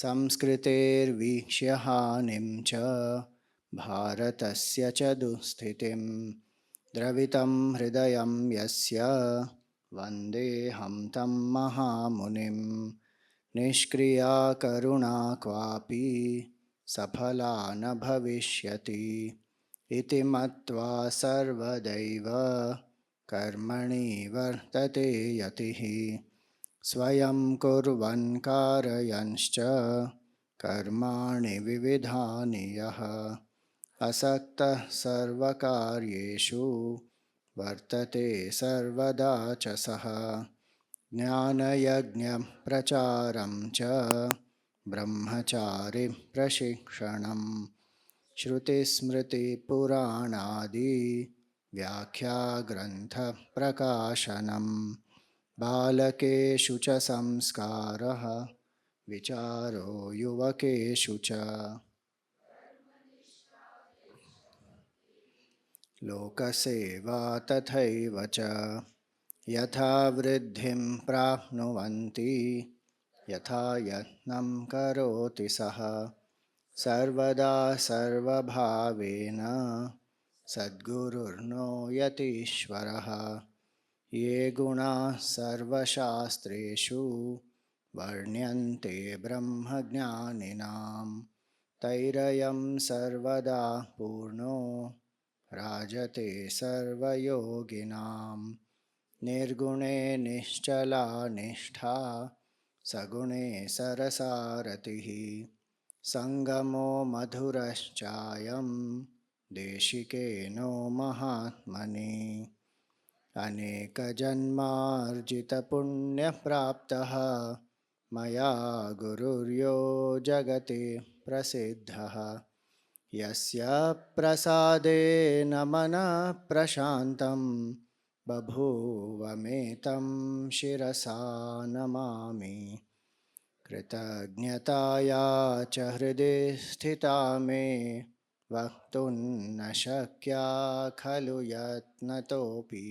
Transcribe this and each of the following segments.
संस्कृतेर्वीक्ष्य हानिं च भारतस्य च दुःस्थितिं द्रवितं हृदयं यस्य वन्देऽहं तं महामुनिं निष्क्रिया करुणा क्वापि सफला न भविष्यति इति मत्वा सर्वदैव कर्मणि वर्तते यतिः स्वयं कुर्वन् कारयंश्च कर्माणि विविधानि यः असक्तः सर्वकार्येषु वर्तते सर्वदा च सः ज्ञानयज्ञप्रचारं च ब्रह्मचारि प्रशिक्षणम् श्रुतिस्मृतिपुराणादि व्याख्याग्रन्थप्रकाशनम् बालकेषु च संस्कारः विचारो युवकेषु च लोकसेवा तथैव च यथा वृद्धिं प्राप्नुवन्ति यथा यत्नं करोति सः सर्वदा सर्वभावेन सद्गुरुर्नो यतीश्वरः ये गुणाः सर्वशास्त्रेषु वर्ण्यन्ते ब्रह्मज्ञानिनां तैरयं सर्वदा पूर्णो राजते सर्वयोगिनां निर्गुणे निश्चला निष्ठा सगुणे सरसारथिः संगमो मधुरश्चायं देशिकेनो महात्मनि अनेकजन्मार्जितपुण्यप्राप्तः मया गुरुर्यो जगति प्रसिद्धः यस्य प्रसादेन मनः प्रशान्तं बभूव मे तं शिरसा नमामि कृतज्ञताया च हृदि स्थिता मे वक्तुं न शक्या खलु यत्नतोऽपि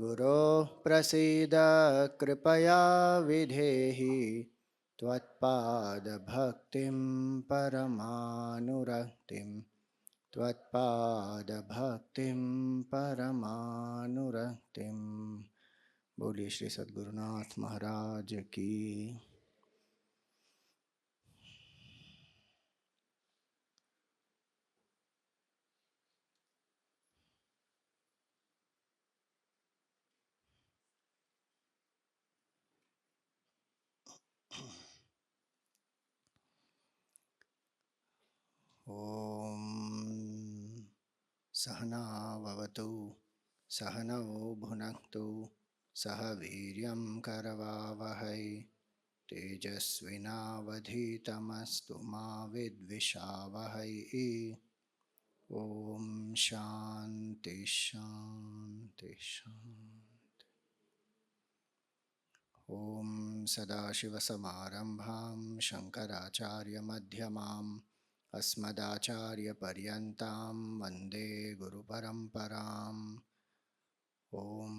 गुरोः प्रसीद कृपया विधेहि त्वत्पादभक्तिं परमानुरक्तिं त्वत्पादभक्तिं परमानुरक्तिं। बोलिए श्री सद्गुरुनाथ महाराज की। ओम सहना भवतु सहनौ भुनक्तु सह वीर्यं करवावहै तेजस्विनावधीतमस्तु मा विद्विषावहै। ओम शांति शांति शांति। ओम सदाशिवसमारंभां शंकराचार्यमध्यमाम् अस्मदाचार्यपर्यन्तां वन्दे गुरुपरम्पराम्। ओम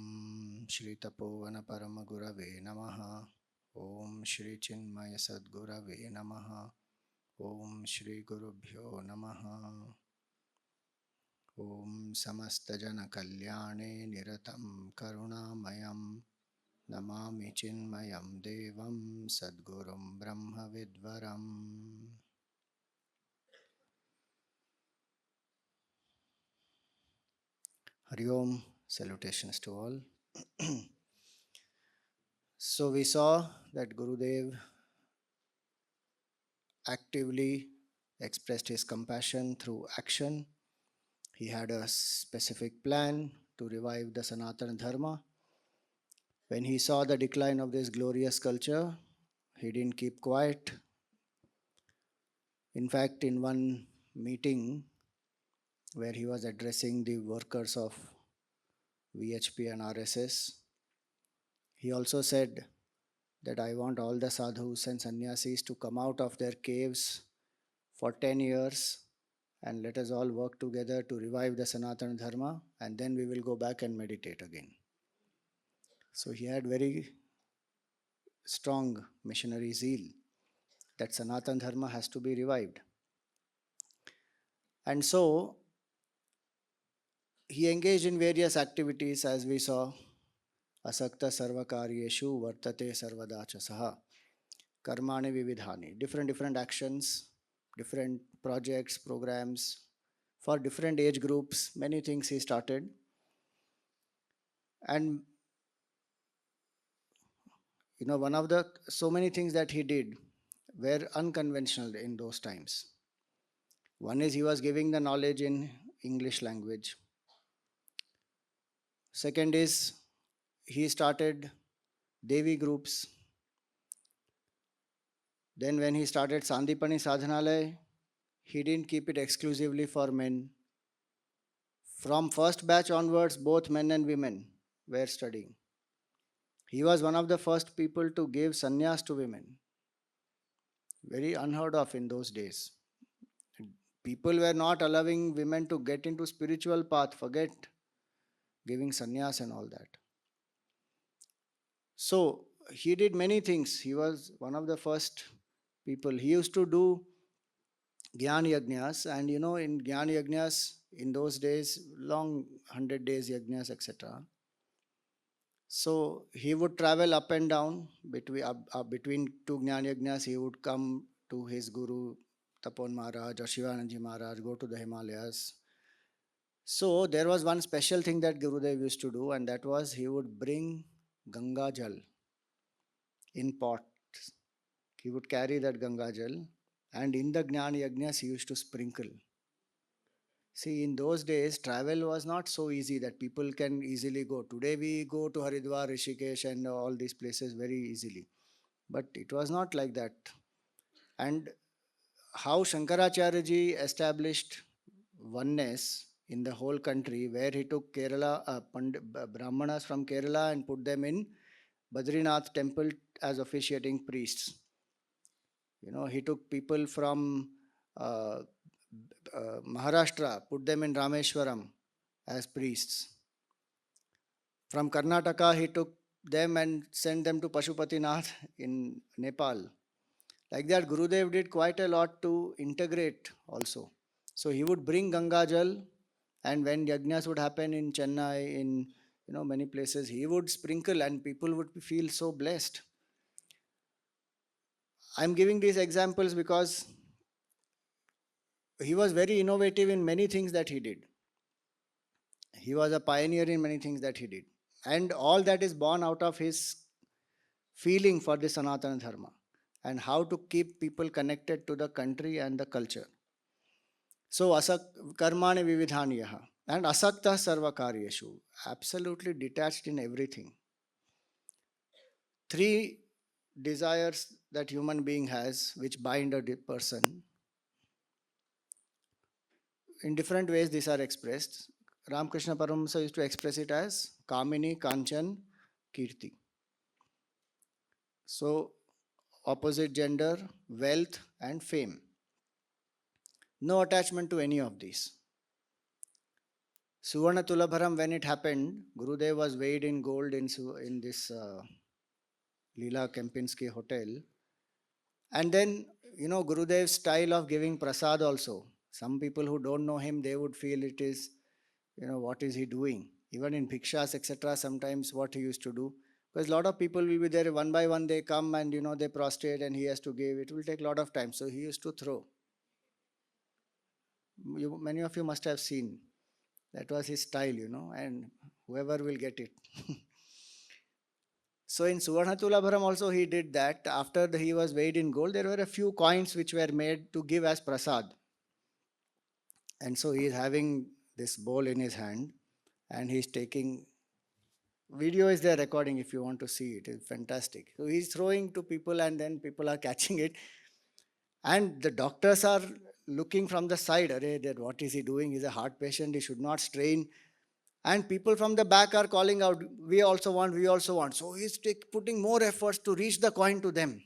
श्री तपोवनपरमगुरवे नमः। ओम श्री चिन्मय सद्गुरवे नमः। ओम श्री गुरुभ्यो नमः। ओम समस्तजनकल्याणे निरतं करुणामयं नमामि चिन्मयं देवं सद्गुरुं ब्रह्मविद्वरम्। Hari Om, salutations to all. So we saw that Gurudev actively expressed his compassion through action. He had a specific plan to revive the Sanatana Dharma. When he saw the decline of this glorious culture, he didn't keep quiet. In fact, in one meeting where he was addressing the workers of VHP and RSS, he also said that I want all the sadhus and sannyasis to come out of their caves for 10 years and let us all work together to revive the Sanatana Dharma, and then we will go back and meditate again. So he had very strong missionary zeal. that Sanatan Dharma has to be revived. And so he engaged in various activities, as we saw. Asakta sarvakaryeshu vartate sarvadacha saha. Karmani vividhani. Different actions, different projects, programs for different age groups. Many things he started. And one of the so many things that he did were unconventional in those times. One is he was giving the knowledge in English language. Second is he started Devi groups. Then when he started Sandipani Sadhanalaya, he didn't keep it exclusively for men. From first batch onwards, both men and women were studying. He was one of the first people to give sannyas to women. Very unheard of in those days. People were not allowing women to get into spiritual path, forget giving sannyas and all that. So he did many things. He was one of the first people. He used to do Gyan Yajnas, and in Gyan Yajnas, in those days, long 100 days Yajnas, etc. So he would travel up and down between two Gyan Yajnas. He would come to his Guru Tapon Maharaj or Shivananji Maharaj, go to the Himalayas. So there was one special thing that Gurudev used to do, and that was he would bring Ganga Jal in pots. He would carry that Ganga Jal, and in the Gyan Yajnas he used to sprinkle. See, in those days, travel was not so easy that people can easily go. Today we go to Haridwar, Rishikesh and all these places very easily. But it was not like that. And how Shankaracharya ji established oneness in the whole country, where he took Brahmanas from Kerala and put them in Badrinath temple as officiating priests. He took people from uh, Maharashtra, put them in Rameshwaram as priests. From Karnataka, he took them and sent them to Pashupatinath in Nepal. Like that, Gurudev did quite a lot to integrate also. So he would bring Ganga Jal, and when yajnas would happen in Chennai, in many places, he would sprinkle, and people would feel so blessed. I'm giving these examples because he was very innovative in many things that he did. He was a pioneer in many things that he did. And all that is born out of his feeling for the Sanatana Dharma and how to keep people connected to the country and the culture. So, karmani vividhaniyaha and asakta sarva karyeshu, absolutely detached in everything. Three desires that human being has which bind a person. In different ways these are expressed. Ramakrishna Paramahamsa used to express it as Kamini, Kanchan, Kirti. So, opposite gender, wealth, and fame. No attachment to any of these. Suvarna Tulabharam, when it happened, Gurudev was weighed in gold in this Leela Kempinski hotel. And then, Gurudev's style of giving prasad also. Some people who don't know him, they would feel it is, what is he doing? Even in bhikshas, etc., sometimes what he used to do. Because a lot of people will be there, one by one they come and, they prostrate and he has to give. It will take a lot of time. So he used to throw. Many of you must have seen. That was his style, and whoever will get it. So in Suvarnatulabharam also he did that. After he was weighed in gold, there were a few coins which were made to give as prasad. And so he is having this bowl in his hand and he's taking, video is there recording if you want to see it. It's fantastic. So he's throwing to people and then people are catching it. And the doctors are looking from the side, what is he doing? He's a heart patient, he should not strain. And people from the back are calling out, we also want, we also want. So he's putting more efforts to reach the coin to them.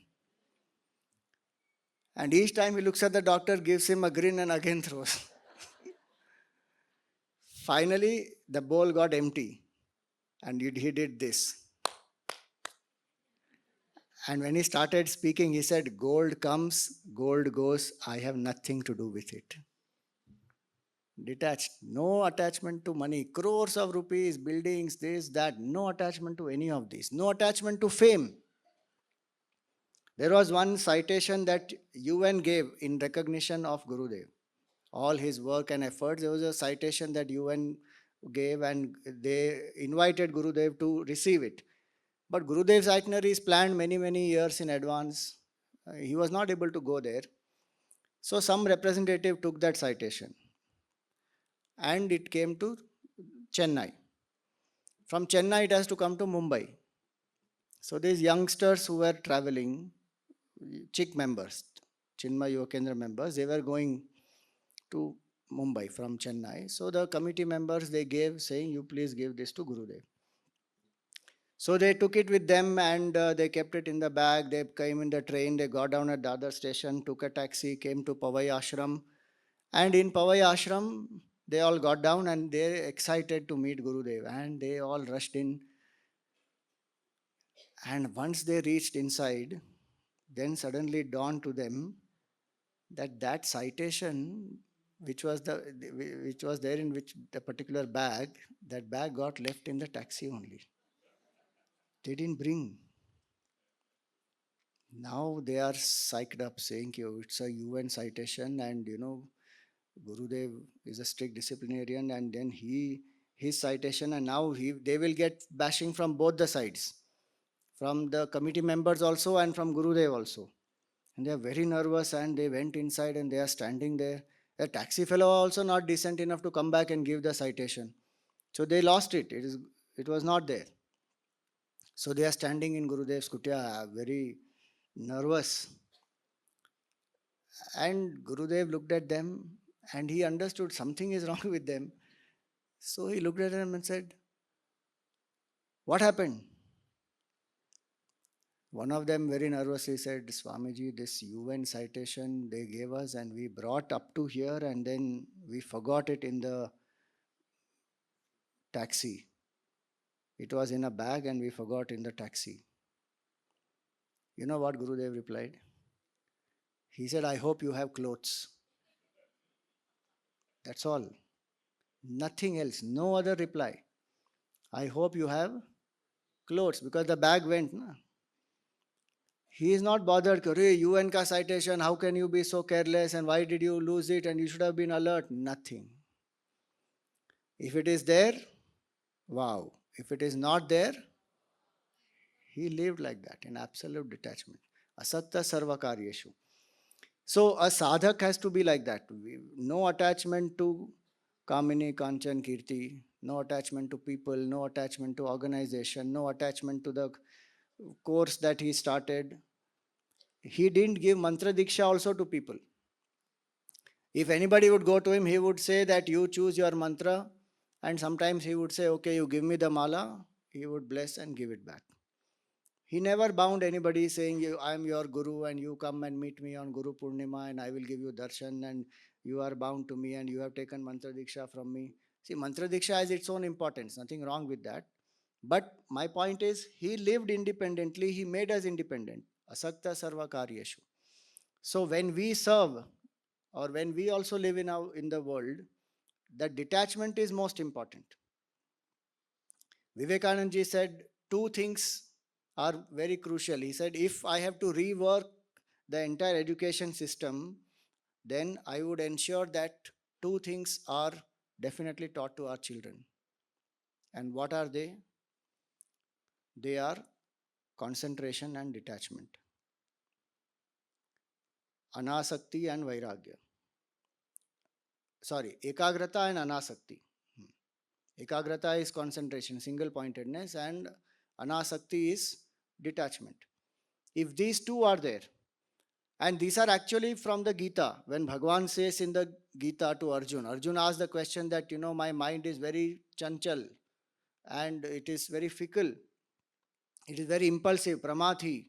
And each time he looks at the doctor, gives him a grin and again throws. Finally, the bowl got empty and he did this. And when he started speaking, he said, gold comes, gold goes, I have nothing to do with it. Detached, no attachment to money, crores of rupees, buildings, this, that, no attachment to any of these, no attachment to fame. There was one citation that UN gave in recognition of Gurudev. All his work and efforts, there was a citation that UN gave and they invited Gurudev to receive it. But Gurudev's itinerary is planned many, many years in advance. He was not able to go there. So some representative took that citation and it came to Chennai. From Chennai, it has to come to Mumbai. So these youngsters who were traveling, CHIC members, Chinmaya Yuvakendra members, they were going to Mumbai from Chennai. So the committee members, they gave saying, you please give this to Gurudev. So they took it with them and they kept it in the bag. They came in the train, they got down at the other station, took a taxi, came to Pavai Ashram. And in Pavai Ashram, they all got down and they excited to meet Gurudev. And they all rushed in. And once they reached inside, then suddenly dawned to them that that citation which was there in which the particular bag, that bag got left in the taxi only. They didn't bring. Now they are psyched up saying, "Yo, it's a UN citation and Gurudev is a strict disciplinarian and then his citation and now they will get bashing from both the sides, from the committee members also and from Gurudev also." And they are very nervous and they went inside and they are standing there. The taxi fellow also not decent enough to come back and give the citation. So they lost it. It was not there. So they are standing in Gurudev's kutia, very nervous. And Gurudev looked at them and he understood something is wrong with them. So he looked at them and said, what happened? One of them very nervously said, Swamiji, this UN citation they gave us and we brought up to here and then we forgot it in the taxi. It was in a bag and we forgot in the taxi. You know what Gurudev replied? He said, I hope you have clothes. That's all. Nothing else. No other reply. I hope you have clothes because the bag went. Na? He is not bothered. UN ka citation, how can you be so careless and why did you lose it and you should have been alert? Nothing. If it is there, wow. If it is not there, he lived like that in absolute detachment. Asakta sarva karyeshu. So a sadhak has to be like that. No attachment to Kamini, Kanchan, Kirti, no attachment to people, no attachment to organization, no attachment to the course that he started. He didn't give mantra diksha also to people. If anybody would go to him, he would say that you choose your mantra, and sometimes he would say, okay, you give me the mala. He would bless and give it back. He never bound anybody saying, I am your guru and you come and meet me on Guru Purnima and I will give you darshan and you are bound to me and you have taken mantra diksha from me. See, mantra diksha has its own importance, nothing wrong with that. But my point is, he lived independently, he made us independent. Asakta sarva karyeshu. So when we serve or when we also live in the world, that detachment is most important. Vivekananda ji said two things are very crucial. He said, if I have to rework the entire education system, then I would ensure that two things are definitely taught to our children. And what are they? They are concentration and detachment, anasakti and vairagya. Sorry, ekagrata and anasakti. Ekagrata is concentration, single pointedness, and anasakti is detachment. If these two are there, and these are actually from the Gita, when Bhagwan says in the Gita to Arjun, Arjun asked the question that, my mind is very chanchal and it is very fickle, it is very impulsive, pramathi,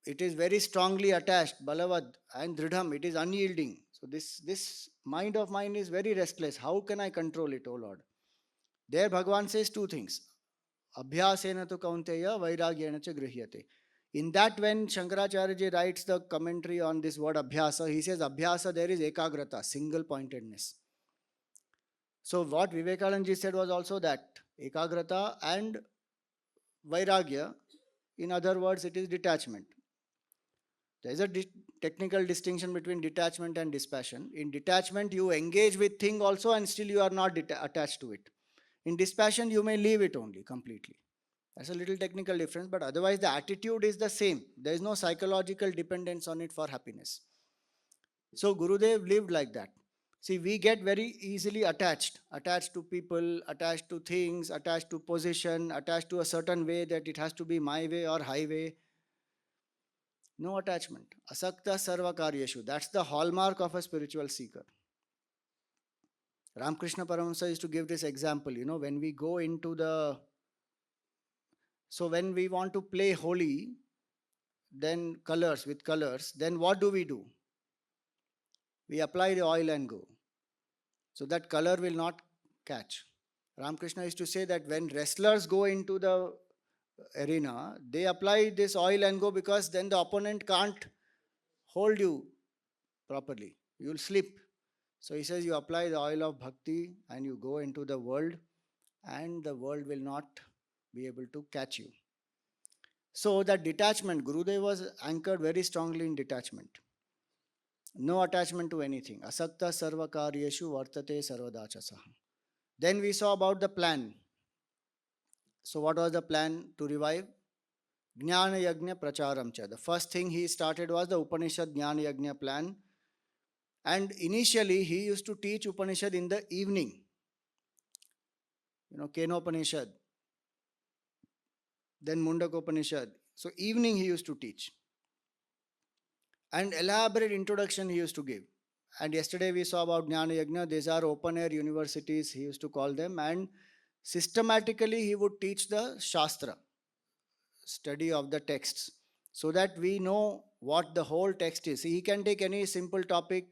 it is very strongly attached, balavad, and dridham, it is unyielding. So this mind of mine is very restless. How can I control it, O Lord? There Bhagwan says two things. Abhyasena tu kaunteya vairagyena cha grihyate. In that, when Shankaracharya ji writes the commentary on this word abhyasa, he says abhyasa there is ekagrata, single pointedness. So what Vivekananda ji said was also that ekagrata and vairagya, in other words, it is detachment. There is a technical distinction between detachment and dispassion. In detachment, you engage with thing also and still you are not attached to it. In dispassion, you may leave it only completely. That's a little technical difference, but otherwise the attitude is the same. There is no psychological dependence on it for happiness. So Gurudev lived like that. See, we get very easily attached to people, attached to things, attached to position, attached to a certain way that it has to be my way or highway. No attachment. Asakta sarva karyeshu. That's the hallmark of a spiritual seeker. Ramakrishna Paramahamsa used to give this example, when we go into when we want to play holy, then with colors, then what do? We apply the oil and go. So that color will not catch. Ramakrishna used to say that when wrestlers go into the arena, they apply this oil and go because then the opponent can't hold you properly. You will slip. So he says you apply the oil of bhakti and you go into the world and the world will not be able to catch you. So that detachment, Gurudev was anchored very strongly in detachment. No attachment to anything. Asakta sarva karyeshu vartate sarvadachasah. Then we saw about the plan. So what was the plan to revive? Jnana Yajna Pracharam Cha. The first thing he started was the Upanishad Jnana Yajna plan. And initially he used to teach Upanishad in the evening. Kenopanishad. Then Mundakopanishad. So evening he used to teach. And elaborate introduction he used to give. And yesterday we saw about Jnana Yajna. These are open air universities, he used to call them. And systematically he would teach the Shastra, study of the texts, so that we know what the whole text is. He can take any simple topic,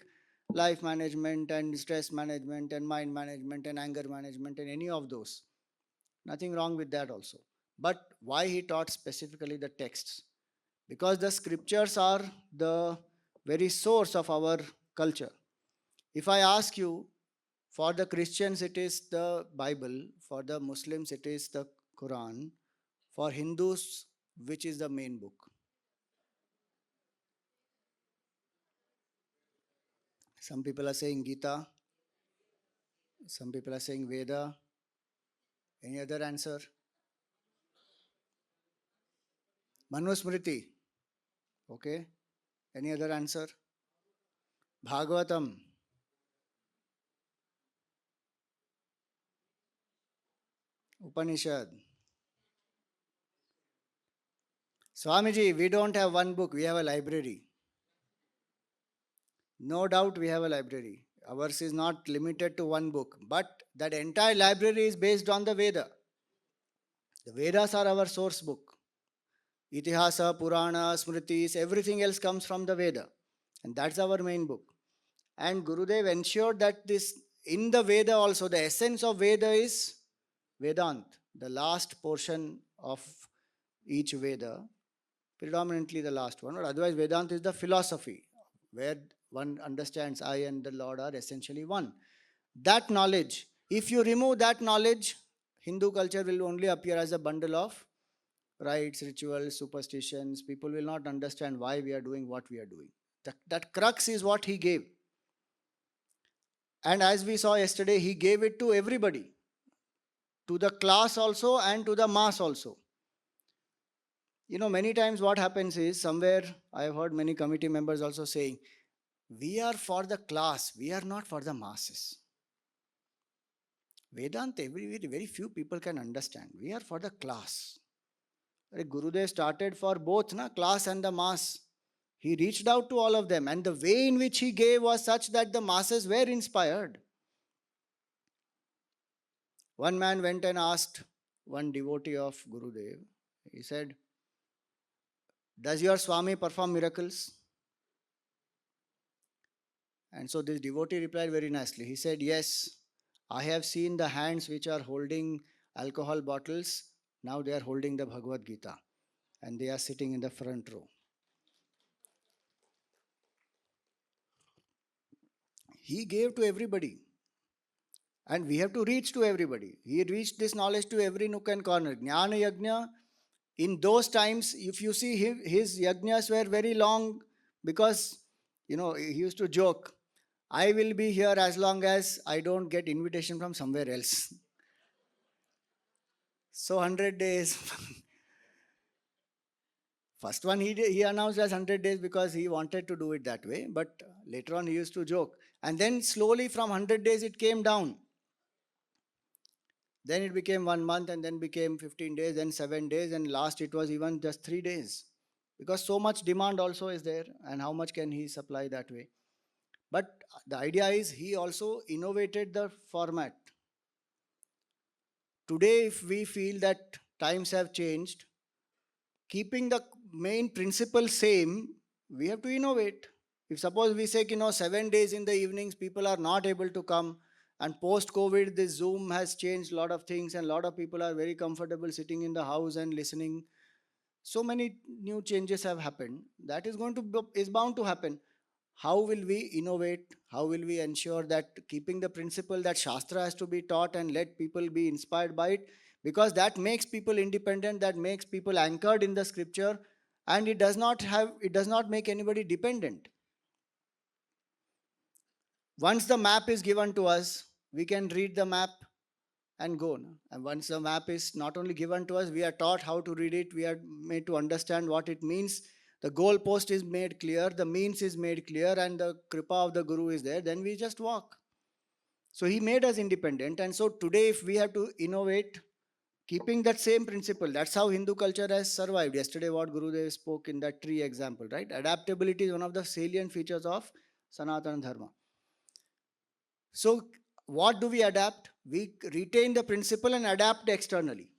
life management and stress management and mind management and anger management and any of those. Nothing wrong with that also. But why he taught specifically the texts? Because the scriptures are the very source of our culture. If I ask you, for the Christians it is the Bible, for the Muslims it is the Quran, for Hindus, which is the main book? Some people are saying Gita, some people are saying Veda. Any other answer? Manusmriti. Okay. Any other answer? Bhagavatam. Upanishad. Swamiji, we don't have one book, we have a library. No doubt we have a library. Ours is not limited to one book, but that entire library is based on the Veda. The Vedas are our source book. Itihasa, Purana, Smritis, everything else comes from the Veda. And that's our main book. And Gurudev ensured that this, in the Veda also, the essence of Veda is Vedant, the last portion of each Veda, predominantly the last one. But otherwise, Vedant is the philosophy, where one understands I and the Lord are essentially one. That knowledge, if you remove that knowledge, Hindu culture will only appear as a bundle of rites, rituals, superstitions. People will not understand why we are doing what we are doing. That crux is what he gave. And as we saw yesterday, he gave it to everybody, to the class also and to the mass also. Many times what happens is, somewhere I have heard many committee members also saying, we are for the class, we are not for the masses. Vedanta, very few people can understand. We are for the class. Gurudev started for both, class and the mass. He reached out to all of them, and the way in which he gave was such that the masses were inspired. One man went and asked one devotee of Gurudev, he said, does your Swami perform miracles? And so this devotee replied very nicely. He said, yes, I have seen the hands which are holding alcohol bottles. Now they are holding the Bhagavad Gita. and they are sitting in the front row. He gave to everybody, and we have to reach to everybody. He reached this knowledge to every nook and corner. Jnana Yajna, in those times, if you see his yajnas were very long, because he used to joke, I will be here as long as I don't get invitation from somewhere else. So 100 days. First one he announced as 100 days because he wanted to do it that way. But later on he used to joke. And then slowly from 100 days it came down. Then it became 1 month, and then became 15 days, then 7 days, and last it was even just 3 days. Because so much demand also is there, and how much can he supply that way? But the idea is he also innovated the format. Today, if we feel that times have changed, keeping the main principle same, we have to innovate. If suppose we say, 7 days in the evenings, people are not able to come, and post COVID, this Zoom has changed a lot of things, and a lot of people are very comfortable sitting in the house and listening. So many new changes have happened. That is is bound to happen. How will we innovate? How will we ensure that keeping the principle that Shastra has to be taught and let people be inspired by it? Because that makes people independent, that makes people anchored in the scripture, and it does not make anybody dependent. Once the map is given to us, we can read the map and go. No? And once the map is not only given to us, we are taught how to read it, we are made to understand what it means. The goal post is made clear, the means is made clear, and the kripa of the Guru is there, then we just walk. So he made us independent. And so today, if we have to innovate, keeping that same principle, that's how Hindu culture has survived. Yesterday, what Gurudev spoke in that tree example, right? Adaptability is one of the salient features of Sanatana Dharma. So, what do we adapt? We retain the principle and adapt externally.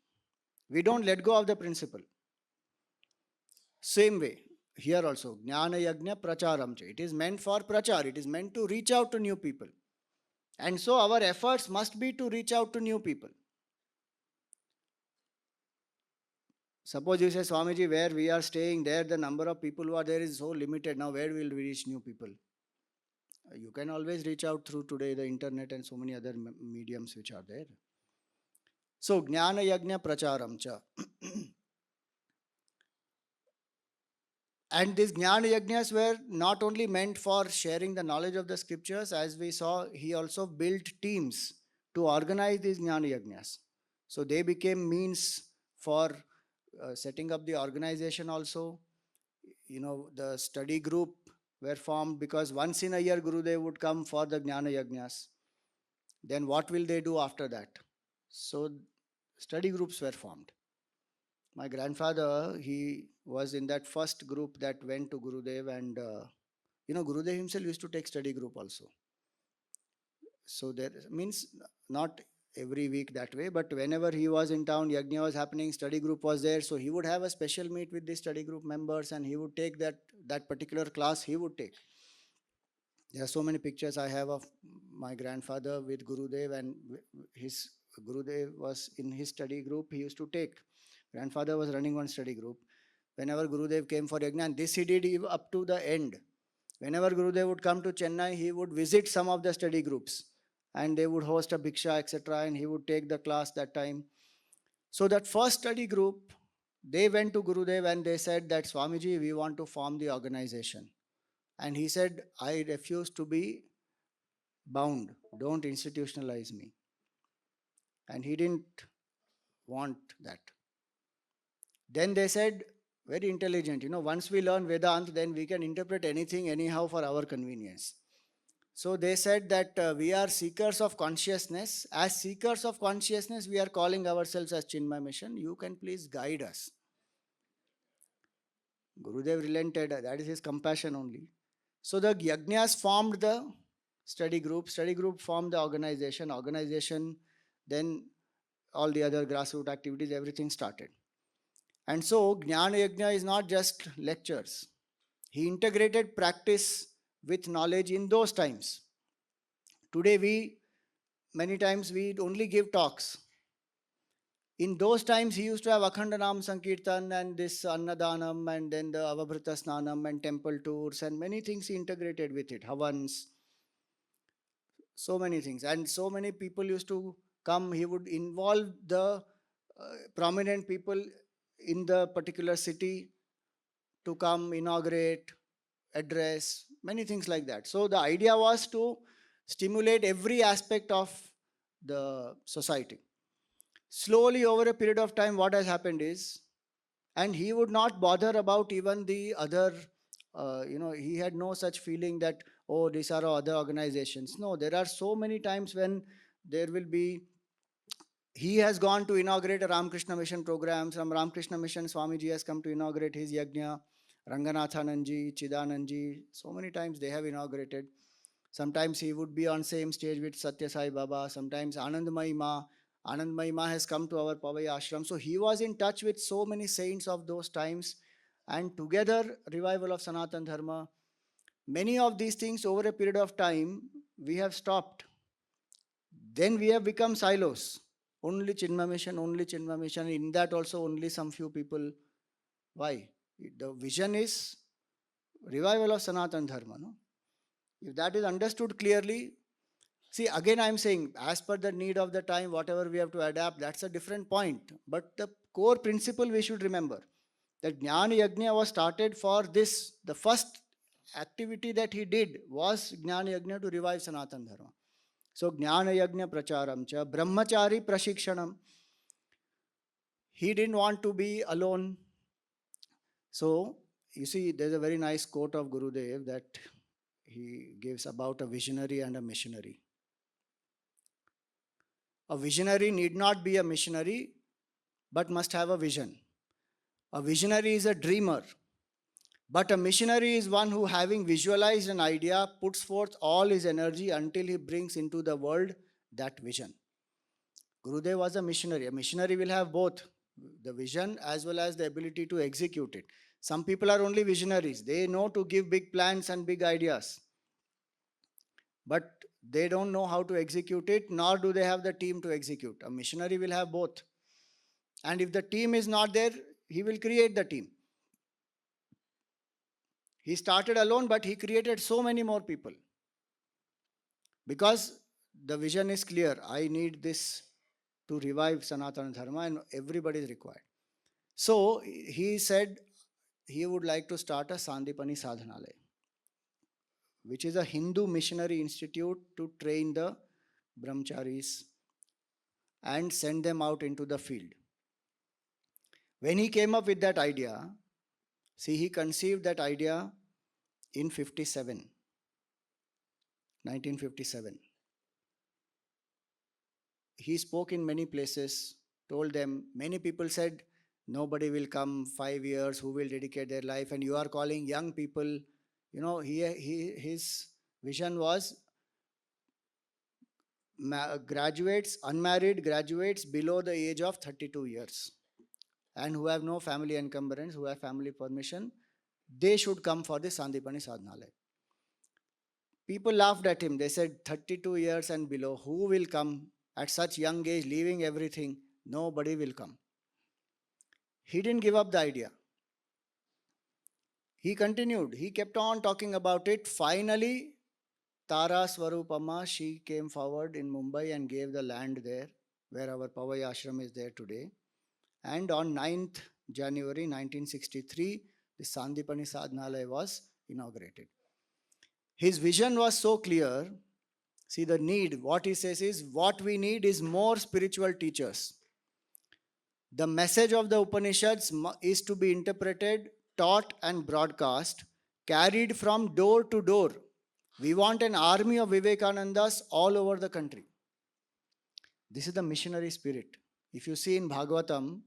We don't let go of the principle. Same way, here also, Jnana Yajna Pracharam. It is meant for prachar, it is meant to reach out to new people. And so, our efforts must be to reach out to new people. Suppose you say, Swamiji, where we are staying, there the number of people who are there is so limited. Now, where will we reach new people? You can always reach out through today the internet and so many other mediums which are there. So, Jnana Yajna Pracharam cha. And these Jnana Yajnas were not only meant for sharing the knowledge of the scriptures, as we saw, he also built teams to organize these Jnana Yajnas. So they became means for setting up the organization also. The study group were formed because once in a year Gurudev would come for the Jnana Yajnas. Then what will they do after that? So study groups were formed. My grandfather, he was in that first group that went to Gurudev, and Gurudev himself used to take study group also. So there means not every week that way, but whenever he was in town, Yajna was happening, study group was there, so he would have a special meet with the study group members, and he would take that particular class he would take. There are so many pictures I have of my grandfather with Gurudev, and his Gurudev was in his study group he used to take. Grandfather was running one study group. Whenever Gurudev came for Yajna, and this he did up to the end. Whenever Gurudev would come to Chennai, he would visit some of the study groups, and they would host a bhiksha, etc., and he would take the class that time. So that first study group, they went to Gurudev and they said that, Swamiji, we want to form the organization. And he said, I refuse to be bound. Don't institutionalize me. And he didn't want that. Then they said, very intelligent, once we learn Vedanta, then we can interpret anything anyhow for our convenience. So they said that we are seekers of consciousness. As seekers of consciousness, we are calling ourselves as Chinmaya Mission. You can please guide us. Gurudev relented. That is his compassion only. So the Yajnas formed the study group formed the organization, then all the other grassroots activities, everything started. And so Jnana Yajna is not just lectures. He integrated practice with knowledge in those times. Today many times we only give talks. In those times, he used to have Akhandanam Sankirtan and this Annadanam and then the Avabhrita Snanam and temple tours and many things he integrated with it. Havans, so many things. And so many people used to come. He would involve the prominent people in the particular city to come, inaugurate, address, many things like that. So the idea was to stimulate every aspect of the society. Slowly, over a period of time, what has happened is, and he would not bother about even the other, he had no such feeling that, oh, these are other organizations. No, there are so many times when there will be, he has gone to inaugurate a Ramakrishna Mission program. From Ramakrishna Mission, Swamiji has come to inaugurate his yajna. Ranganathananji, Chidananji, so many times they have inaugurated. Sometimes he would be on same stage with Satya Sai Baba. Sometimes Anandamayi Ma. Anandamayi Ma has come to our Pavai ashram. So he was in touch with so many saints of those times. And together, revival of Sanatan Dharma. Many of these things over a period of time, we have stopped. Then we have become silos. Only Chinmaya Mission, only Chinmaya Mission. In that also only some few people. Why? The vision is revival of Sanatan Dharma. No? If that is understood clearly, see, again I am saying, as per the need of the time, whatever we have to adapt, that's a different point. But the core principle we should remember, that Jnana Yajna was started for this. The first activity that he did was Jnana Yajna to revive Sanatan Dharma. So Jnana Yajna Pracharam cha Brahmachari Prashikshanam. He didn't want to be alone. So you see, there's a very nice quote of Gurudev that he gives about a visionary and a missionary. A visionary need not be a missionary, but must have a vision. A visionary is a dreamer, but a missionary is one who, having visualized an idea, puts forth all his energy until he brings into the world that vision. Gurudev was a missionary. A missionary will have both the vision as well as the ability to execute it. Some people are only visionaries. They know to give big plans and big ideas, but they don't know how to execute it, nor do they have the team to execute. A missionary will have both. And if the team is not there, he will create the team. He started alone, but he created so many more people. Because the vision is clear. I need this to revive Sanatana Dharma, and everybody is required. So he said he would like to start a Sandipani Sadhanalaya, which is a Hindu missionary institute to train the brahmacharis and send them out into the field. When he came up with that idea, see, he conceived that idea in 1957. He spoke in many places, told them, many people said, nobody will come 5 years, who will dedicate their life, and you are calling young people. His vision was graduates, unmarried graduates below the age of 32 years and who have no family encumbrance, who have family permission, they should come for the Sandipani Sadhanalaya. People laughed at him. They said, 32 years and below, who will come at such young age, leaving everything? Nobody will come. He didn't give up the idea. He continued. He kept on talking about it. Finally, Tara Swarupama, she came forward in Mumbai and gave the land there, where our Pavai ashram is there today. And on 9th January 1963, the Sandipani Sadhanalaya was inaugurated. His vision was so clear. See, the need, what he says is, what we need is more spiritual teachers. The message of the Upanishads is to be interpreted, taught, and broadcast, carried from door to door. We want an army of Vivekanandas all over the country. This is the missionary spirit. If you see in Bhagavatam,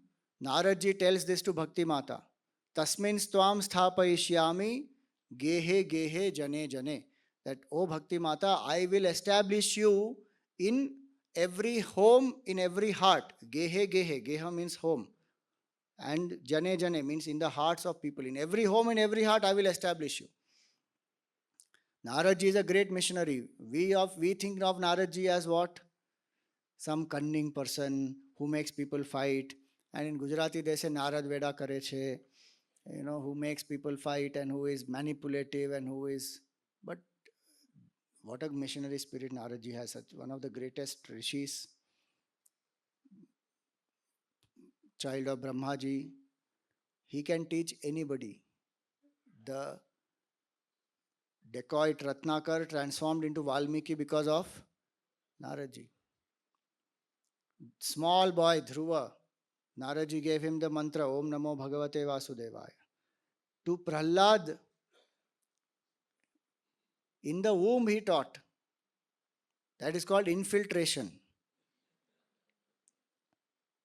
Naradji tells this to Bhakti Mata. Tasmin stvam sthapayishyami gehe gehe jane jane. That, oh Bhakti Mata, I will establish you in every home, in every heart. Gehe gehe, geha means home. And jane jane means in the hearts of people. In every home, in every heart, I will establish you. Naradji is a great missionary. We think of Naradji as what? Some cunning person who makes people fight. And in Gujarati they say Narad Veda kare che, who makes people fight and who is manipulative and who is. But what a missionary spirit Naradji has, such one of the greatest rishis, child of Brahmaji. He can teach anybody. The dacoit Ratnakar transformed into Valmiki because of Naradji. Small boy Dhruva, Naradji gave him the mantra Om Namo Bhagavate Vasudevaya. To Prahlad, in the womb he taught. That is called infiltration.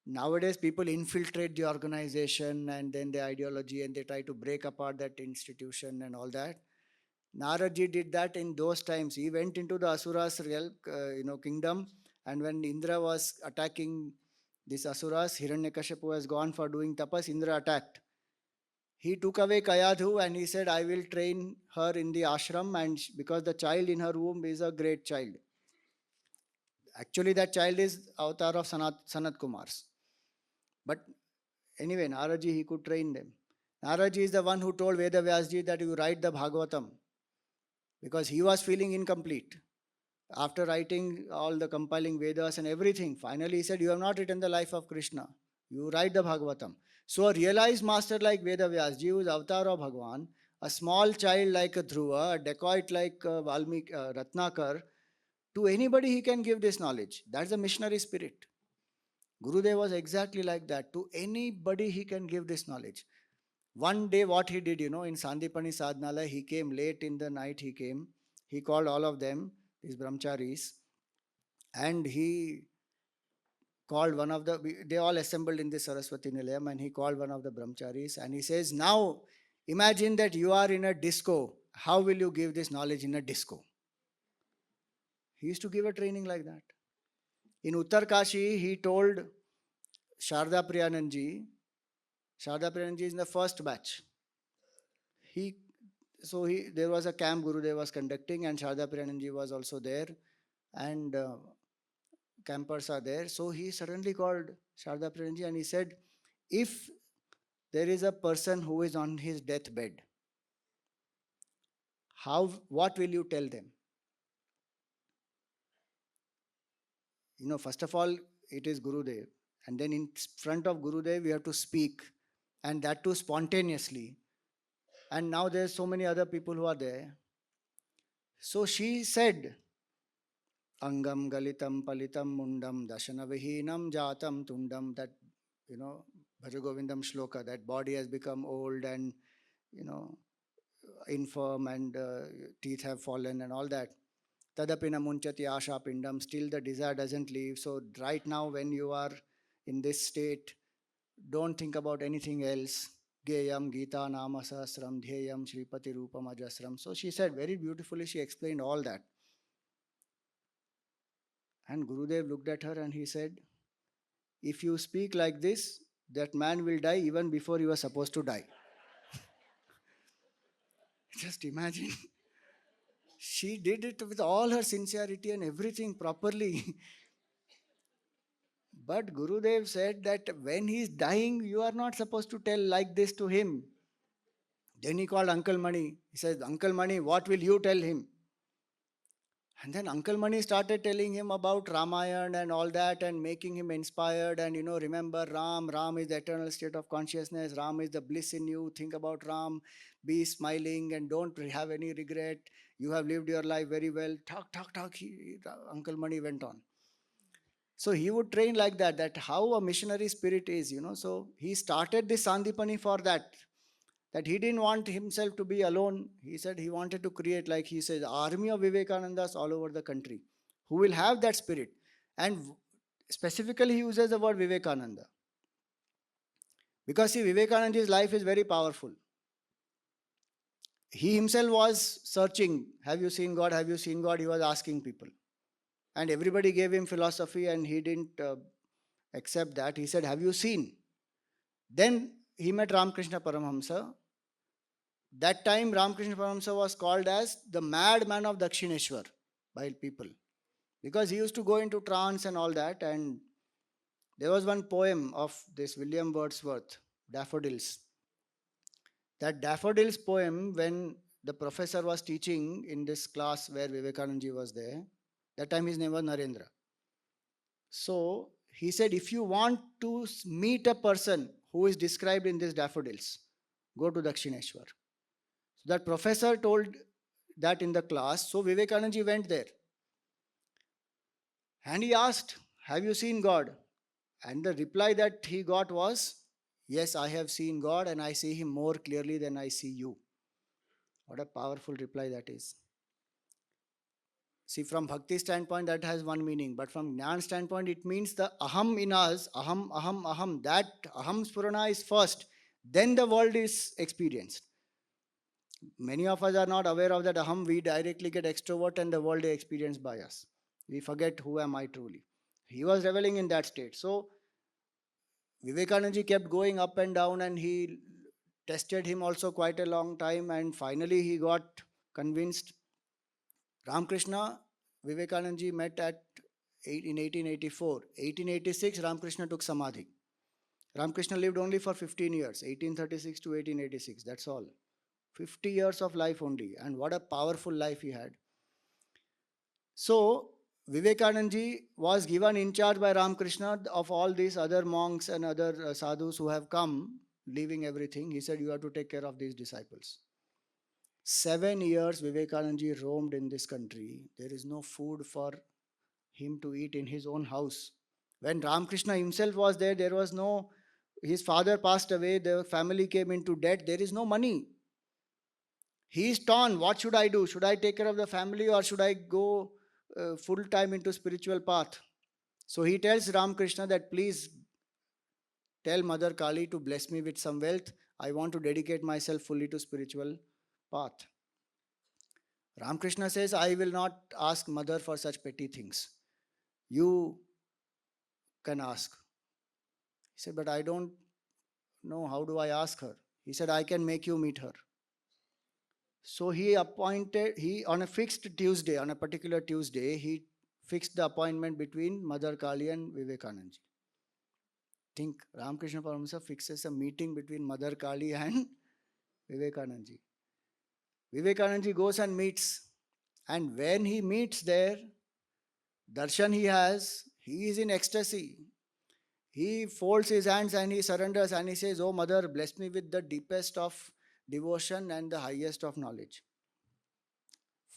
Nowadays, people infiltrate the organization and then the ideology and they try to break apart that institution and all that. Naradji did that in those times. He went into the Asuras real, kingdom, and when Indra was attacking these Asuras, Hiranyakashipu has gone for doing tapas. Indra attacked. He took away Kayadhu and he said, I will train her in the ashram, and because the child in her womb is a great child. Actually, that child is avatar of Sanat Kumars. But anyway, Naraji, he could train them. Naraji is the one who told Veda Vyasji that you write the Bhagavatam because he was feeling incomplete. After writing all the compiling Vedas and everything, finally he said, you have not written the life of Krishna. You write the Bhagavatam. So a realized master like Veda Vyasji, who is avatar of Bhagwan, a small child like a Dhruva, a dacoit like Valmiki, Ratnakar, to anybody he can give this knowledge. That's the missionary spirit. Gurudev was exactly like that. To anybody he can give this knowledge. One day what he did, in Sandipani Sadhnala, he came late in the night, he called all of them, these brahmacharis, and he called one of they all assembled in the Saraswati Nilayam, and he called one of the brahmacharis and he says, now imagine that you are in a disco. How will you give this knowledge in a disco? He used to give a training like that. In Uttar Kashi, he told Sharda Priyananji, Sharda Priyananji is in the first batch. There was a camp Gurudev was conducting and Sharda Priyananji was also there and campers are there. So he suddenly called Sharda Priyananji and he said, if there is a person who is on his deathbed, what will you tell them? First of all, it is Gurudev. And then in front of Gurudev, we have to speak, and that too spontaneously. And now there's so many other people who are there. So she said, Angam Galitam Palitam Mundam Dashana Vihinam Jatam Tundam, that, Bhajagovindam Shloka, that body has become old and, infirm and teeth have fallen and all that. Tadapina munchati asha pindam, still the desire doesn't leave. So right now when you are in this state, don't think about anything else. Geyam Gita Nama Sahasram Dhyayam Shripati Rupam Ajasram. So she said very beautifully, she explained all that. And Gurudev looked at her and he said, if you speak like this, that man will die even before he was supposed to die. Just imagine. She did it with all her sincerity and everything properly. But Gurudev said that when he is dying, you are not supposed to tell like this to him. Then he called Uncle Mani. He says, Uncle Mani, what will you tell him? And then Uncle Mani started telling him about Ramayana and all that and making him inspired. And remember Ram is the eternal state of consciousness. Ram is the bliss in you. Think about Ram. Be smiling and don't have any regret. You have lived your life very well. Talk. Uncle Mani went on. So he would train like that how a missionary spirit is. So he started this Sandipani for that he didn't want himself to be alone. He said he wanted to create, like he says, army of Vivekanandas all over the country who will have that spirit. And specifically he uses the word Vivekananda. Because see, Vivekananda's life is very powerful. He himself was searching, have you seen God? Have you seen God? He was asking people. And everybody gave him philosophy and he didn't accept that. He said, have you seen? Then he met Ramakrishna Paramahamsa. That time Ramakrishna Paramahamsa was called as the madman of Dakshineshwar by people. Because he used to go into trance and all that. And There was one poem of this William Wordsworth, Daffodils. That Daffodils poem, when the professor was teaching in this class where Vivekananda was there, that time his name was Narendra. So he said, if you want to meet a person who is described in these daffodils, go to Dakshineshwar. So that professor told that in the class. So Vivekananda went there and he asked, have you seen God? And the reply that he got was, yes, I have seen God and I see him more clearly than I see you. What a powerful reply that is. See, from bhakti standpoint, that has one meaning, but from jnana standpoint, it means the aham in us, aham, aham, aham, that aham spurana is first, then the world is experienced. Many of us are not aware of that aham, we directly get extrovert and the world is experienced by us. We forget who am I truly. He was reveling in that state. So, Vivekananda kept going up and down and he tested him also quite a long time and finally he got convinced. Ramakrishna, Vivekananda met in 1884. 1886, Ramakrishna took Samadhi. Ramakrishna lived only for 15 years, 1836 to 1886, that's all. 50 years of life only, and what a powerful life he had. So, Vivekananda was given in charge by Ramakrishna of all these other monks and other sadhus who have come, leaving everything. He said, you have to take care of these disciples. 7 years Vivekananda roamed in this country. There is no food for him to eat in his own house. When Ramakrishna himself was there, there was no, his father passed away, the family came into debt, there is no money. He is torn. What should I do? Should I take care of the family or should I go full time into spiritual path? So he tells Ramakrishna that please tell Mother Kali to bless me with some wealth. I want to dedicate myself fully to spiritual path. Ramakrishna says, I will not ask mother for such petty things. You can ask. He said, but I don't know. How do I ask her? He said, I can make you meet her. So he on a fixed Tuesday, on a particular Tuesday, he fixed the appointment between Mother Kali and Vivekananda. Think Ramakrishna Paramahansa fixes a meeting between Mother Kali and Vivekananda. Vivekananda goes and meets. And when he meets there, darshan he is in ecstasy. He folds his hands and he surrenders and he says, oh mother, bless me with the deepest of devotion and the highest of knowledge.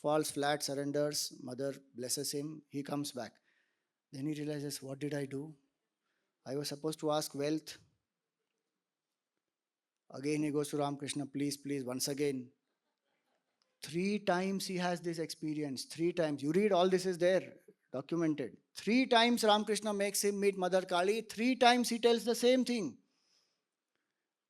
Falls flat, surrenders, mother blesses him, he comes back. Then he realizes, what did I do? I was supposed to ask wealth. Again he goes to Ramakrishna, please, please, once again. 3 times he has this experience, 3 times. You read, all this is there, documented. 3 times Ramakrishna makes him meet Mother Kali, 3 times he tells the same thing.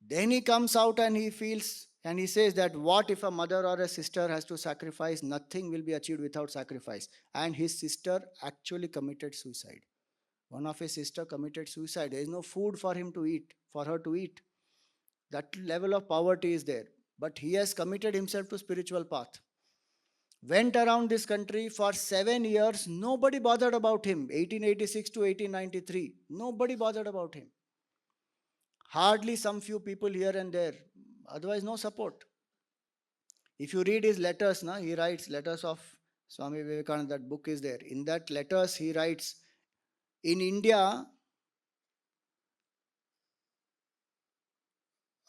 Then he comes out and he feels and he says that what if a mother or a sister has to sacrifice? Nothing will be achieved without sacrifice. And his sister actually committed suicide. One of his sister committed suicide. There is no food for him to eat, for her to eat. That level of poverty is there. But he has committed himself to spiritual path. Went around this country for 7 years. Nobody bothered about him. 1886 to 1893. Nobody bothered about him. Hardly some few people here and there. Otherwise, no support. If you read his letters, he writes letters of Swami Vivekananda. That book is there. In that letters, he writes, in India,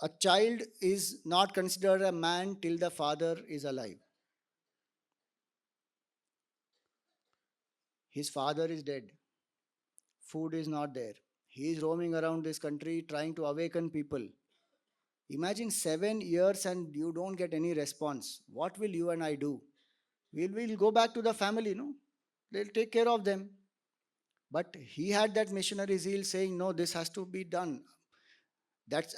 a child is not considered a man till the father is alive. His father is dead. Food is not there. He is roaming around this country trying to awaken people. Imagine 7 years and you don't get any response. What will you and I do? We'll go back to the family, no? They'll take care of them. But he had that missionary zeal saying, no, this has to be done.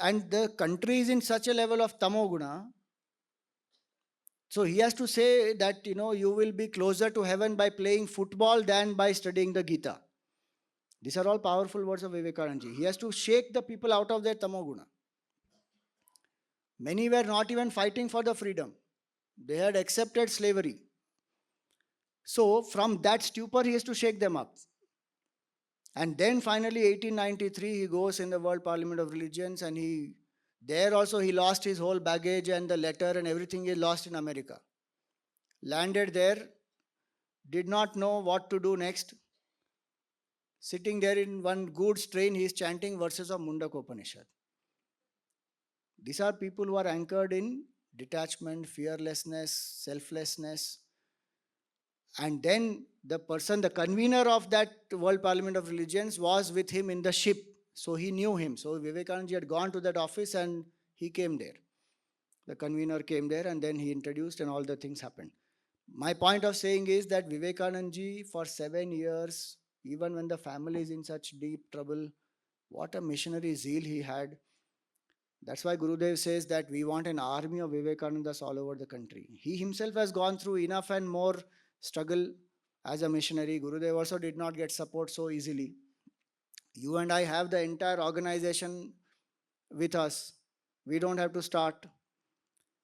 And the country is in such a level of tamoguna. So he has to say that, you will be closer to heaven by playing football than by studying the Gita. These are all powerful words of Vivekananda. He has to shake the people out of their tamoguna. Many were not even fighting for the freedom. They had accepted slavery. So from that stupor, he has to shake them up. And then finally 1893 he goes in the World Parliament of Religions, and there also he lost his whole baggage and the letter and everything he lost in America. Landed there, did not know what to do next. Sitting there in one goods train, he is chanting verses of Mundaka Upanishad. These are people who are anchored in detachment, fearlessness, selflessness. And then the person, the convener of that World Parliament of Religions, was with him in the ship. So he knew him. So Vivekananda had gone to that office and he came there. The convener came there and then he introduced and all the things happened. My point of saying is that Vivekananda for 7 years, even when the family is in such deep trouble, what a missionary zeal he had. That's why Gurudev says that we want an army of Vivekanandas all over the country. He himself has gone through enough and more struggle as a missionary. Gurudev also did not get support so easily. You and I have the entire organization with us. We don't have to start.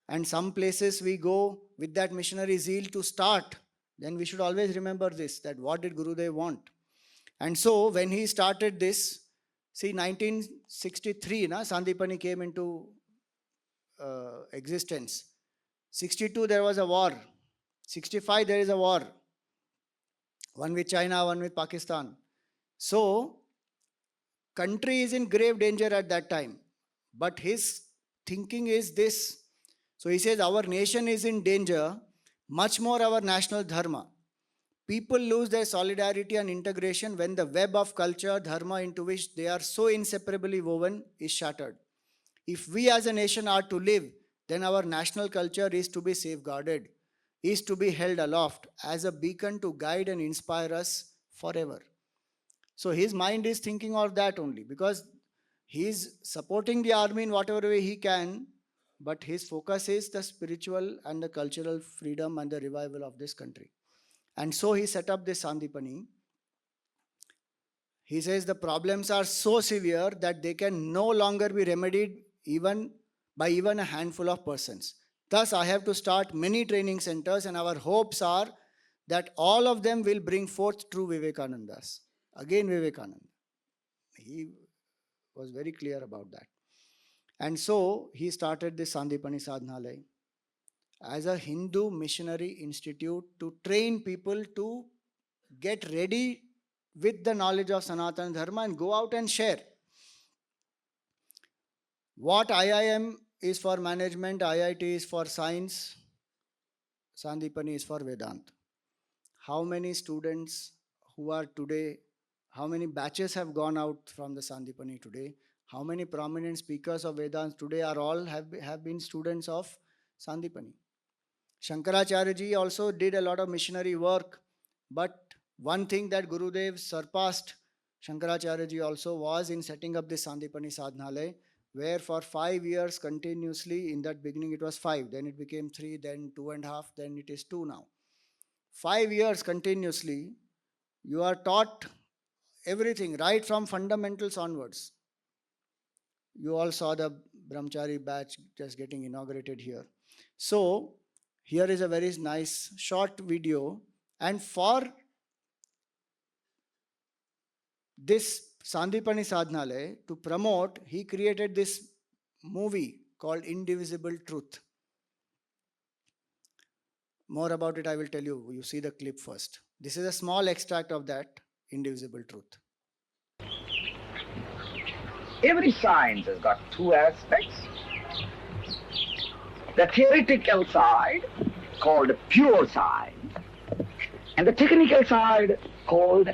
And some places we go with that missionary zeal to start. Then we should always remember this, that what did Gurudev want? And so when he started this, see 1963, Sandipani came into existence. 62 there was a war. 65 there is a war. One with China, one with Pakistan. So country is in grave danger at that time. But his thinking is this. So he says our nation is in danger, much more our national dharma. People lose their solidarity and integration when the web of culture, dharma into which they are so inseparably woven is shattered. If we as a nation are to live, then our national culture is to be safeguarded, is to be held aloft as a beacon to guide and inspire us forever. So his mind is thinking of that only, because he is supporting the army in whatever way he can, but his focus is the spiritual and the cultural freedom and the revival of this country. And so he set up this Sandipani. He says the problems are so severe that they can no longer be remedied even by a handful of persons. Thus, I have to start many training centers, and our hopes are that all of them will bring forth true Vivekanandas. Again, Vivekananda. He was very clear about that. And so he started this Sandipani Sadhanalaya as a Hindu missionary institute to train people to get ready with the knowledge of Sanatana Dharma and go out and share. What IIM is for management, IIT is for science, Sandipani is for Vedanta. How many students who are today, how many batches have gone out from the Sandipani today? How many prominent speakers of Vedanta today are all have been students of Sandipani? Shankaracharya ji also did a lot of missionary work, but one thing that Gurudev surpassed Shankaracharya ji also was in setting up this Sandipani Sadhanalaya, where for 5 years continuously, in that beginning it was 5, then it became 3, then 2.5, then it is 2 now. 5 years continuously, you are taught everything, right from fundamentals onwards. You all saw the Brahmachari batch just getting inaugurated here. So, here is a very nice short video, and for this Sandipani Sadhanalaya to promote, he created this movie called Indivisible Truth. More about it I will tell you. You see the clip first. This is a small extract of that Indivisible Truth. Every science has got two aspects. The theoretical side, called pure science, and the technical side, called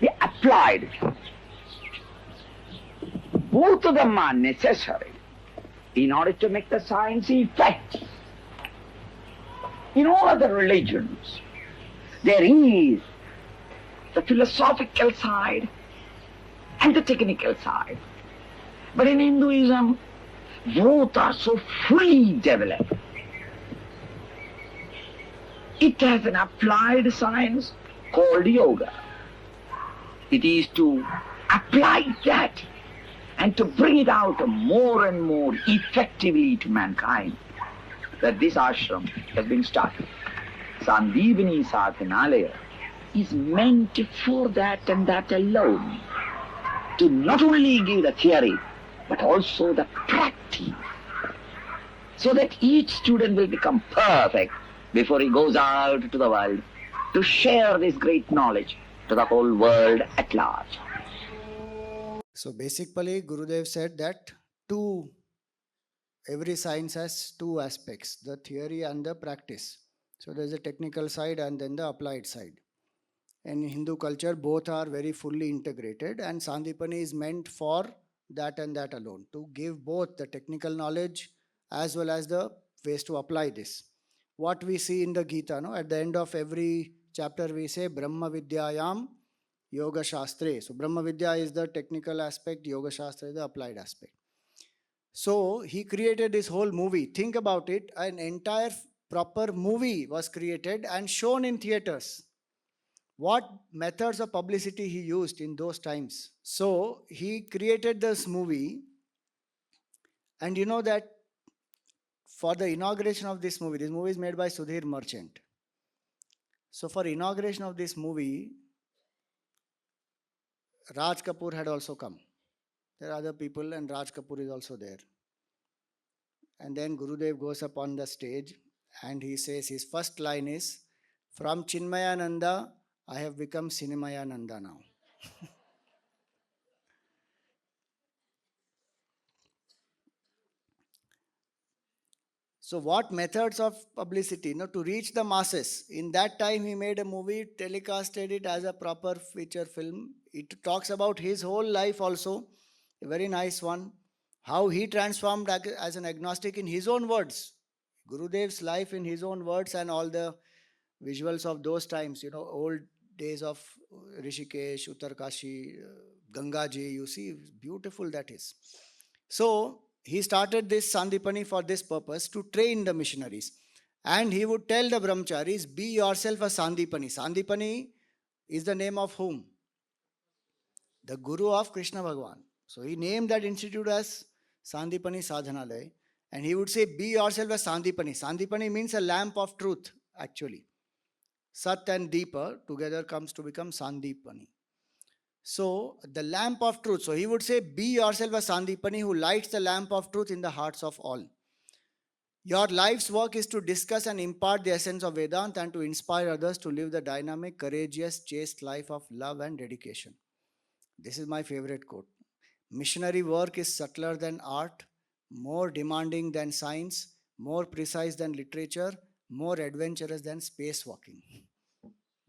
the applied science. Both of them are necessary in order to make the science effective. In all other religions, there is the philosophical side and the technical side. But in Hinduism, both are so fully developed. It has an applied science called yoga. It is to apply that and to bring it out more and more effectively to mankind that this ashram has been started. Sandipani Sadhanalaya is meant for that and that alone. To not only give the theory, but also the practice, so that each student will become perfect before he goes out to the world to share this great knowledge to the whole world at large. So basically, Gurudev said that every science has two aspects, the theory and the practice. So there's a technical side and then the applied side. And in Hindu culture, both are very fully integrated, and Sandipani is meant for that and that alone, to give both the technical knowledge as well as the ways to apply this. What we see in the Gita, no, at the end of every chapter, we say Brahma Vidyayam Yoga Shastre. So Brahma Vidya is the technical aspect, Yoga Shastra is the applied aspect. So he created this whole movie. Think about it, an entire proper movie was created and shown in theaters. What methods of publicity he used in those times? So he created this movie, and you know that for the inauguration of this movie is made by Sudhir Merchant. So for inauguration of this movie, Raj Kapoor had also come. There are other people, and Raj Kapoor is also there. And then Gurudev goes up on the stage and he says his first line is, "From Chinmaya Nanda, I have become Cinemaya Nanda now." So, what methods of publicity, to reach the masses? In that time, he made a movie, telecasted it as a proper feature film. It talks about his whole life also, a very nice one. How he transformed as an agnostic in his own words. Gurudev's life in his own words, and all the visuals of those times, old days of Rishikesh, Uttarkashi, Gangaji, you see, beautiful that is. So he started this Sandipani for this purpose, to train the missionaries. And he would tell the brahmacharis, be yourself a Sandipani. Sandipani is the name of whom? The Guru of Krishna Bhagwan. So he named that institute as Sandipani Sadhanalaya. And he would say, be yourself a Sandipani. Sandipani means a lamp of truth, actually. Sat and Deepa together comes to become Sandipani. So, the lamp of truth. So, he would say, be yourself a Sandipani who lights the lamp of truth in the hearts of all. Your life's work is to discuss and impart the essence of Vedanta and to inspire others to live the dynamic, courageous, chaste life of love and dedication. This is my favorite quote. Missionary work is subtler than art, more demanding than science, more precise than literature, more adventurous than spacewalking.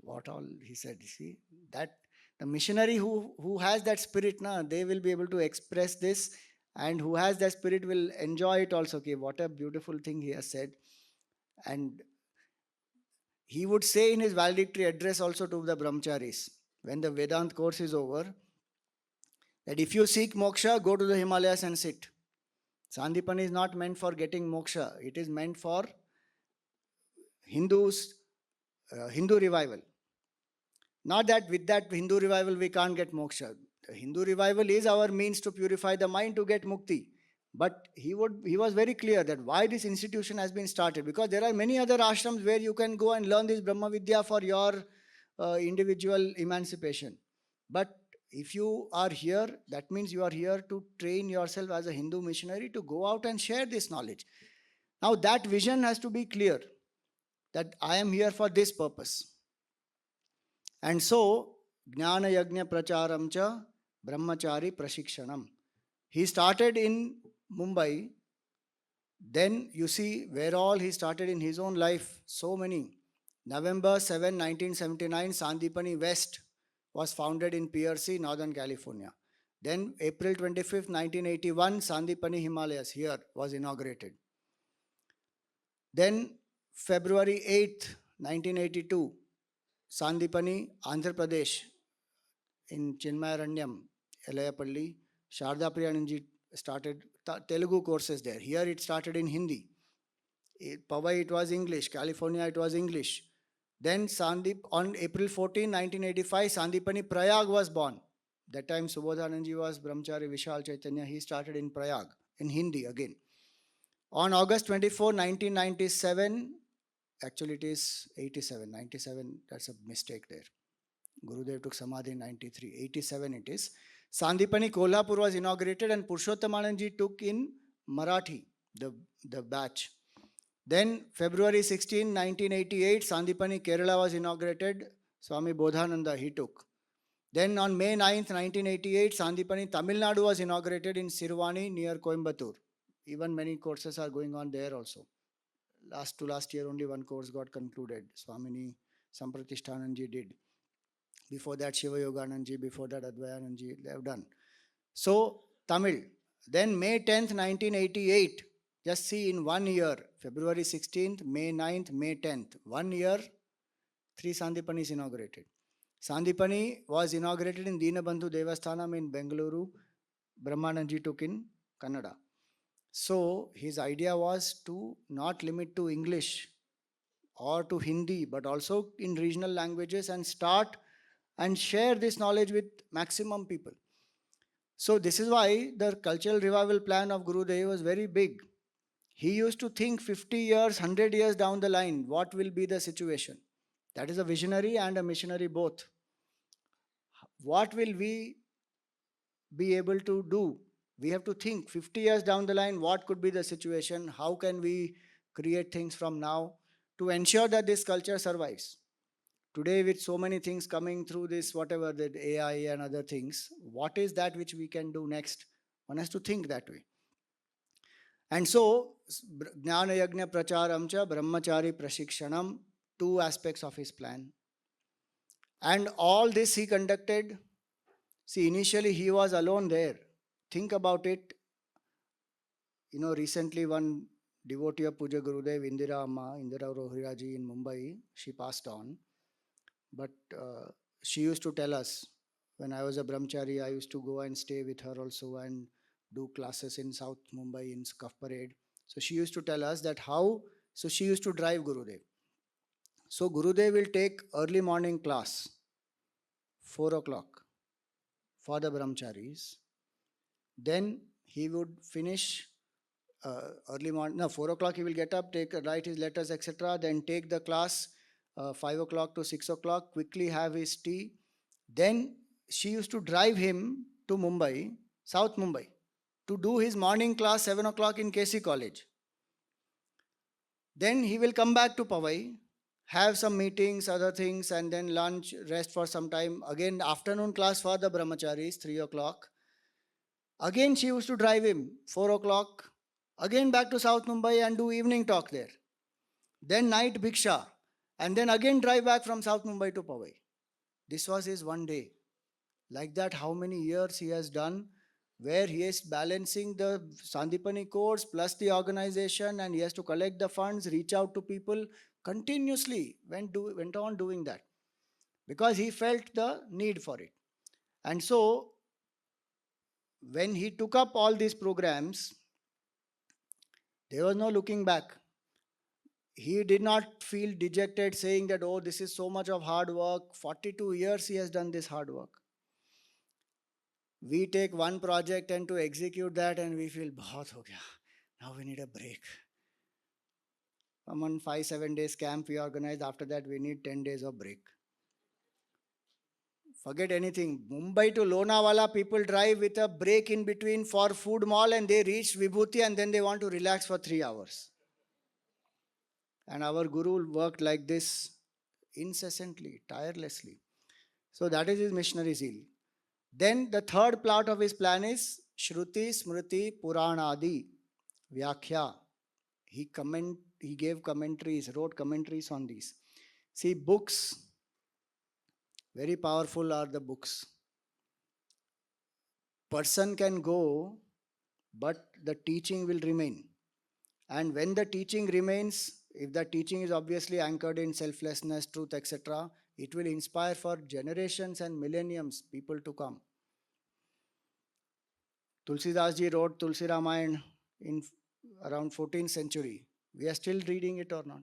What all he said, see, that the missionary who has that spirit, they will be able to express this, and who has that spirit will enjoy it also. Okay, what a beautiful thing he has said. And he would say in his valedictory address also to the brahmacharis, when the Vedant course is over, that if you seek moksha, go to the Himalayas and sit. Sandipani is not meant for getting moksha, it is meant for Hindu revival. Not that with that Hindu revival we can't get moksha. The Hindu revival is our means to purify the mind to get mukti. But he was very clear that why this institution has been started, because there are many other ashrams where you can go and learn this Brahma Vidya for your individual emancipation. But if you are here, that means you are here to train yourself as a Hindu missionary to go out and share this knowledge. Now that vision has to be clear, that I am here for this purpose. And so, Jnana Yajna Pracharam cha Brahmachari Prashikshanam. He started in Mumbai. Then you see where all he started in his own life. So many. November 7, 1979, Sandipani West was founded in PRC, Northern California. Then April 25th, 1981, Sandipani Himalayas here was inaugurated. Then February 8th, 1982, Sandipani, Andhra Pradesh, in Chinmaya, Elayapalli, Sharda Priyananji started Telugu courses there. Here it started in Hindi. Powai it was English. California it was English. Then Sandip, on April 14, 1985, Sandipani Prayag was born. That time Subodhananji was Brahmachari Vishal Chaitanya. He started in Prayag, in Hindi again. On August 24, 1997, actually it is 87, 97, that's a mistake there. Gurudev took Samadhi in 93, 87 it is. Sandipani Kolhapur was inaugurated and Purushottam took in Marathi, the batch. Then February 16, 1988, Sandipani Kerala was inaugurated. Swami Bodhananda he took. Then on May 9th, 1988, Sandipani Tamil Nadu was inaugurated in Sirvani near Coimbatore. Even many courses are going on there also. Last year only one course got concluded. Swamini Sampratishtananji did. Before that, Shiva Yogananji, before that, Advayananji, they have done. So, Tamil. Then May 10th, 1988, just see in 1 year, February 16th, May 9th, May 10th, 1 year, 3 Sandipanis inaugurated. Sandipani was inaugurated in Deenabandhu Devasthanam in Bengaluru. Brahmananji took in Kannada. So, his idea was to not limit to English or to Hindi, but also in regional languages and start and share this knowledge with maximum people. So this is why the cultural revival plan of Gurudev was very big. He used to think 50 years, 100 years down the line, what will be the situation? That is a visionary and a missionary both. What will we be able to do? We have to think 50 years down the line, what could be the situation? How can we create things from now to ensure that this culture survives? Today, with so many things coming through this, whatever the AI and other things, what is that which we can do next? One has to think that way. And so, Jnana Yajna Pracharam cha Brahmachari Prashikshanam, two aspects of his plan. And all this he conducted. See, initially he was alone there. Think about it. Recently one devotee of Puja Gurudev, Indira Amma, Indira Rohiraji in Mumbai, she passed on. But she used to tell us, when I was a brahmachari, I used to go and stay with her also and do classes in South Mumbai in Cuff Parade. So she used to tell us that so she used to drive Gurudev. So Gurudev will take early morning class, 4 o'clock for the brahmacharis. Then he would finish early morning, no, 4 o'clock he will get up, write his letters, etc. Then take the class 5 o'clock to 6 o'clock, quickly have his tea. Then she used to drive him to Mumbai, South Mumbai, to do his morning class 7 o'clock in KC College. Then he will come back to Powai, have some meetings, other things, and then lunch, rest for some time. Again, afternoon class for the brahmacharis, 3 o'clock. Again, she used to drive him, 4 o'clock. Again, back to South Mumbai and do evening talk there. Then night bhiksha. And then again drive back from South Mumbai to Powai. This was his one day. Like that, how many years he has done, where he is balancing the Sandipani course plus the organization, and he has to collect the funds, reach out to people, continuously went on doing that because he felt the need for it. And so when he took up all these programs, there was no looking back. He did not feel dejected saying that, oh, this is so much of hard work. 42 years he has done this hard work. We take one project and to execute that and we feel, bahut ho gaya. Now we need a break. From 5-7 days camp we organized. After that we need 10 days of break. Forget anything. Mumbai to Lonavala, people drive with a break in between for food mall and they reach Vibhuti and then they want to relax for 3 hours. And our Guru worked like this incessantly, tirelessly. So that is his missionary zeal. Then the third part of his plan is Shruti, Smriti, Puranadi, Vyakhya. He gave commentaries, wrote commentaries on these. See, books, very powerful are the books. Person can go, but the teaching will remain. And when the teaching remains, if the teaching is obviously anchored in selflessness, truth, etc., it will inspire for generations and millenniums people to come. Tulsidas ji wrote Tulsi Ramayana in around 14th century. We are still reading it or not?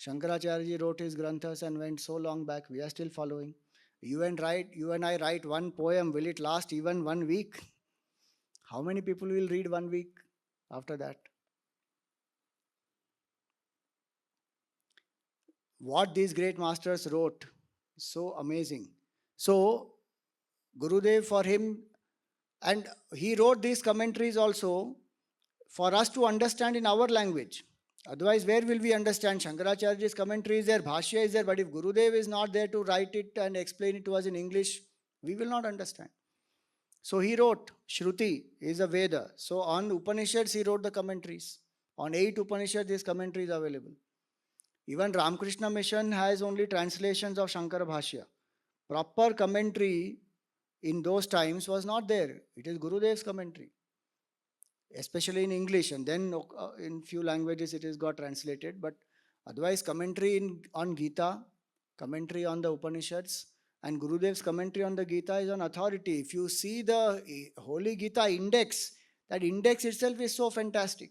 Shankaracharya ji wrote his granthas and went so long back. We are still following. You and I write one poem. Will it last even 1 week? How many people will read 1 week after that? What these great masters wrote, so amazing. So Gurudev for him, and he wrote these commentaries also for us to understand in our language. Otherwise, where will we understand? Shankaracharya's commentary is there, Bhashya is there, but if Gurudev is not there to write it and explain it to us in English, we will not understand. So he wrote, Shruti is a Veda. So on Upanishads, he wrote the commentaries. On 8 Upanishads, this commentary is available. Even Ramakrishna Mission has only translations of Shankara Bhashya. Proper commentary in those times was not there. It is Gurudev's commentary, especially in English, and then in few languages it is got translated. But otherwise, commentary on Gita, commentary on the Upanishads, and Gurudev's commentary on the Gita is on authority. If you see the Holy Gita index, that index itself is so fantastic.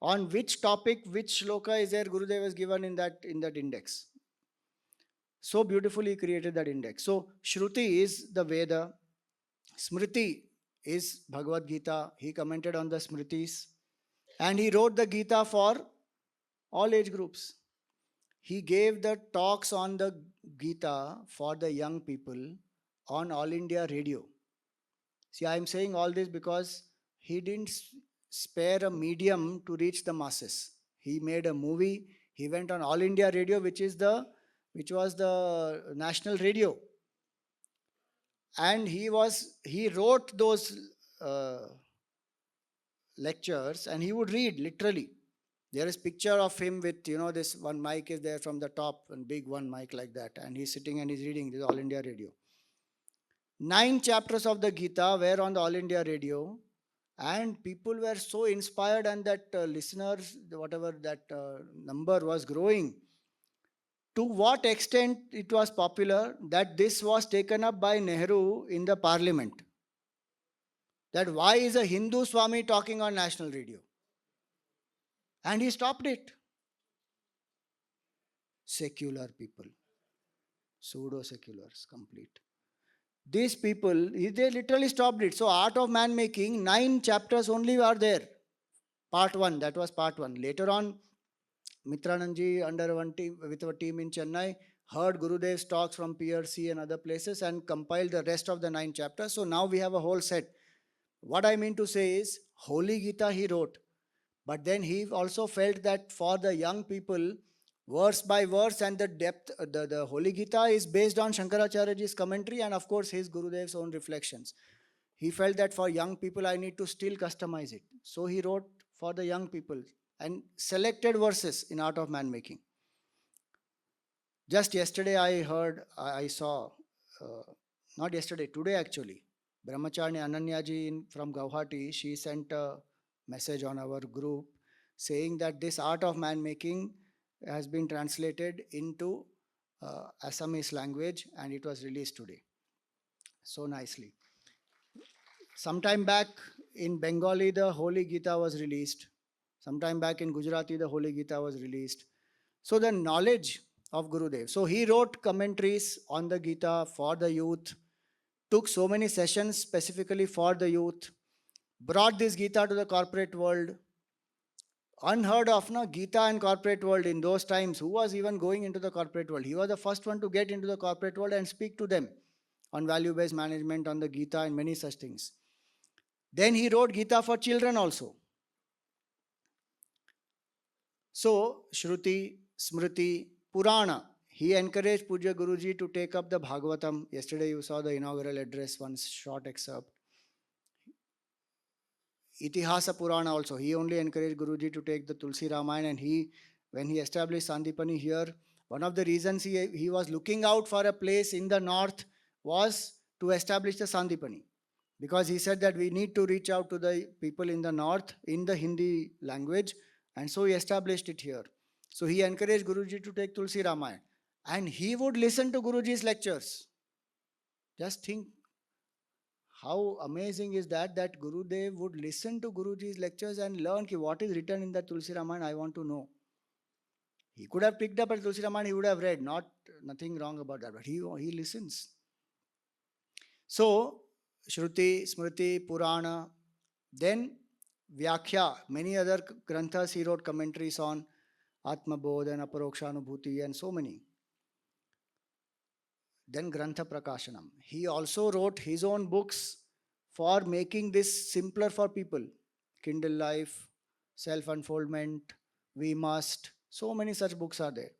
On which topic, which shloka is there, Gurudev has given in that index. So beautifully created that index. So Shruti is the Veda, Smriti is Bhagavad Gita. He commented on the Smritis, and he wrote the Gita for all age groups. He gave the talks on the Gita for the young people on All India Radio. See, I am saying all this because he didn't spare a medium to reach the masses. He made a movie. He went on All India Radio, which was the national radio, and he wrote those uh, lectures, and he would read literally. There is picture of him with, this one mic is there from the top, and big one mic like that, and he's sitting and he's reading this All India Radio. 9 chapters of the Gita were on the All India Radio, and people were so inspired, and that listeners, whatever that number was growing. To what extent it was popular that this was taken up by Nehru in the parliament. That why is a Hindu Swami talking on national radio? And he stopped it. Secular people, pseudo seculars, complete. These people, they literally stopped it. So, Art of Man Making, 9 chapters only are there. Part 1, that was part 1. Later on, Mitrananji, under one team, with a team in Chennai, heard Gurudev's talks from PRC and other places and compiled the rest of the 9 chapters. So, now we have a whole set. What I mean to say is, Holy Gita he wrote, but then he also felt that for the young people, verse by verse, and the depth, the Holy Gita is based on Shankaracharya's commentary and of course his Gurudev's own reflections. He felt that for young people I need to still customize it. So he wrote for the young people and selected verses in Art of Man Making. Just yesterday I saw, not yesterday, today actually, Brahmacharya Ananyaji from Guwahati, she sent a message on our group saying that this Art of Man Making has been translated into Assamese language and it was released today. So nicely. Sometime back in Bengali, the Holy Gita was released. Sometime back in Gujarati, the Holy Gita was released. So the knowledge of Gurudev. So he wrote commentaries on the Gita for the youth, took so many sessions specifically for the youth, brought this Gita to the corporate world. Unheard of, no? Gita and corporate world in those times. Who was even going into the corporate world? He was the first one to get into the corporate world and speak to them on value-based management, on the Gita and many such things. Then he wrote Gita for children also. So, Shruti, Smriti, Purana. He encouraged Puja Guruji to take up the Bhagavatam. Yesterday you saw the inaugural address, one short excerpt. Itihasa Purana also. He only encouraged Guruji to take the Tulsi Ramayana, and when he established Sandipani here, one of the reasons he was looking out for a place in the north was to establish the Sandipani. Because he said that we need to reach out to the people in the north in the Hindi language, and so he established it here. So he encouraged Guruji to take Tulsi Ramayana, and he would listen to Guruji's lectures. Just think how amazing is that Gurudev would listen to Guruji's lectures and learn what is written in the Tulsi Ramayana. I want to know. He could have picked up a Tulsi Ramayana, he would have read. Nothing wrong about that, but he listens. So Shruti, Smriti, Purana, then Vyakhya, many other granthas he wrote commentaries on, Atma Bodh and Aparokshanubhuti and so many. then Grantha Prakashanam. He also wrote his own books for making this simpler for people. Kindle Life, Self Unfoldment, We Must. So many such books are there.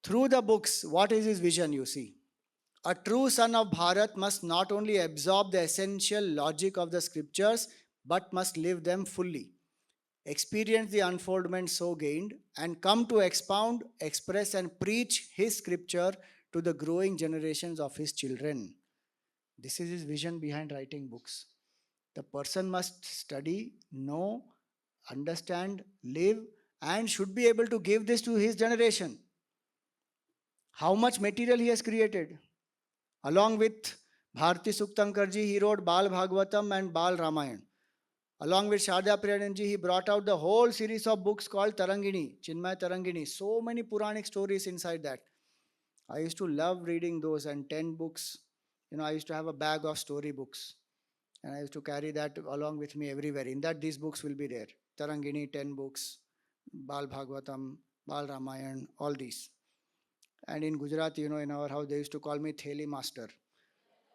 Through the books, what is his vision, you see? A true son of Bharat must not only absorb the essential logic of the scriptures, but must live them fully, experience the unfoldment so gained, and come to expound, express, and preach his scripture to the growing generations of his children. This is his vision behind writing books. The person must study, know, understand, live, and should be able to give this to his generation. How much material he has created. Along with Bharti Suktankarji, he wrote Bal Bhagavatam and Bal Ramayana. Along with Sharda Priyananji, he brought out the whole series of books called Tarangini, Chinmaya Tarangini. So many Puranic stories inside that. I used to love reading those, and 10 books. I used to have a bag of story books, and I used to carry that along with me everywhere. In that, these books will be there. Tarangini, 10 books, Bal Bhagavatam, Bal Ramayan, all these. And in Gujarat, in our house, they used to call me Theli Master.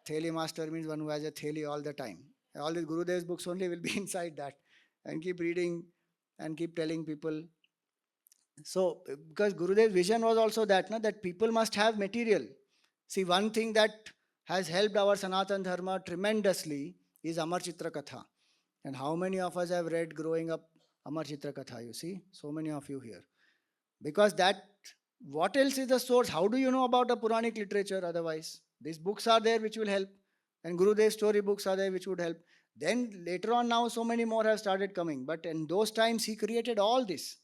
Theli Master means one who has a theli all the time. All these Gurudev's books only will be inside that, and keep reading and keep telling people. So, because Gurudev's vision was also that, that people must have material. See, one thing that has helped our Sanatan Dharma tremendously is Amar Chitra Katha. And how many of us have read growing up Amar Chitra Katha? You see, so many of you here. Because that, what else is the source? How do you know about the Puranic literature otherwise? These books are there which will help. And Gurudev's story books are there which would help. Then later on now so many more have started coming. But in those times he created all this.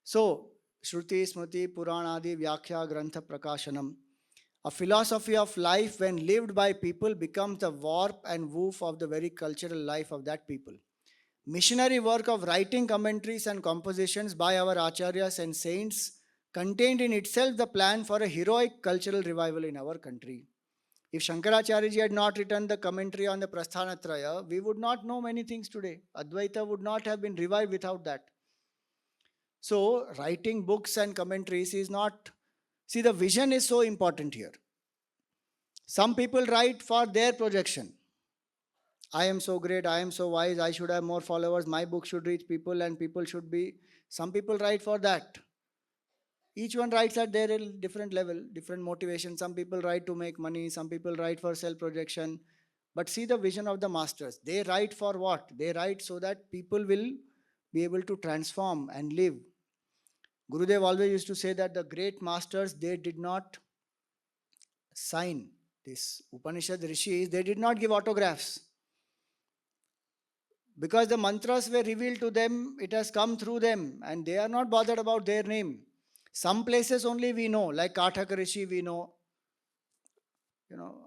So, Shruti, Smriti, Puranadi, Vyakhya, Grantha, Prakashanam. A philosophy of life when lived by people becomes the warp and woof of the very cultural life of that people. Missionary work of writing commentaries and compositions by our acharyas and saints contained in itself the plan for a heroic cultural revival in our country. If Shankaracharya had not written the commentary on the Prasthanatraya, we would not know many things today. Advaita would not have been revived without that. So, writing books and commentaries is not. See, the vision is so important here. Some people write for their projection. I am so great, I am so wise, I should have more followers, my book should reach people, and people should be. Some people write for that. Each one writes at their different level, different motivation. Some people write to make money, some people write for self projection. But see the vision of the masters. They write for what? They write so that people will be able to transform and live. Gurudev always used to say that the great masters, they did not sign. This Upanishad Rishis, they did not give autographs. Because the mantras were revealed to them, it has come through them, and they are not bothered about their name. Some places only we know, like Kathaka Rishi we know,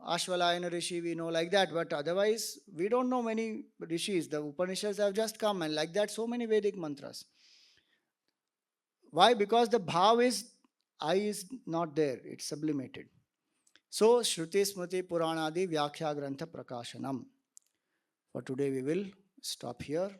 Ashwalayana Rishi we know, like that, but otherwise we don't know many Rishis. The Upanishads have just come, and like that so many Vedic mantras. Why? Because the bhav is, I is not there, it's sublimated. So, Shruti Smriti Puranadi Vyakhya Grantha Prakashanam. For today we will stop here.